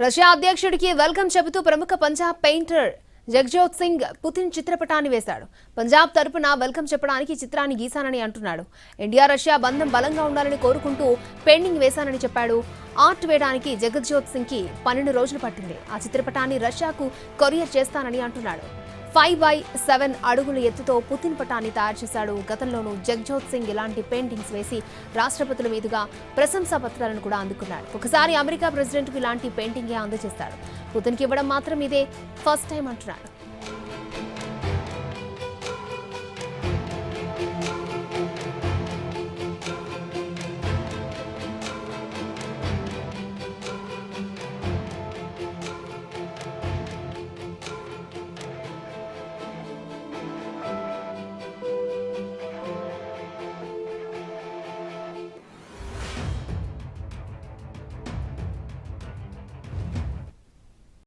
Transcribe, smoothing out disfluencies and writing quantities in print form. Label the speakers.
Speaker 1: Russia అధ్యక్షుడికి welcome చెబుతూ ప్రముఖ Punjab painter జగ్జోత్ Singh Putin చిత్రపటాన్ని వేశాడు. పంజాబ్ తరపున వెల్కమ్ చెప్పడానికి చిత్రాన్ని గీశానని అంటున్నాడు. ఇండియా రష్యా బంధం బలంగా ఉండాలని కోరుకుంటూ పెయింటింగ్ వేశానని చెప్పాడు. ఆర్ట్ వేయడానికి జగజ్యోత్ సింగ్ కి 12 రోజులు పట్టింది. ఆ చిత్రపటాన్ని రష్యాకు కొరియర్ చేస్తానని అంటున్నాడు. 5x7 అడుగుల ఎత్తుతో పుతిన్ పటాన్ని తయారు చేశాడు. గతంలోనూ జగ్జోత్ సింగ్ ఇలాంటి పెయింటింగ్స్ వేసి రాష్ట్రపతుల మీదుగా ప్రశంసా పత్రాలను కూడా అందుకున్నాడు. ఒకసారి అమెరికా ప్రెసిడెంట్ కు ఇలాంటి పెయింటింగే అందజేశాడు. పుతిన్కి ఇవ్వడం మాత్రం ఇదే ఫస్ట్ టైం అంటున్నాడు.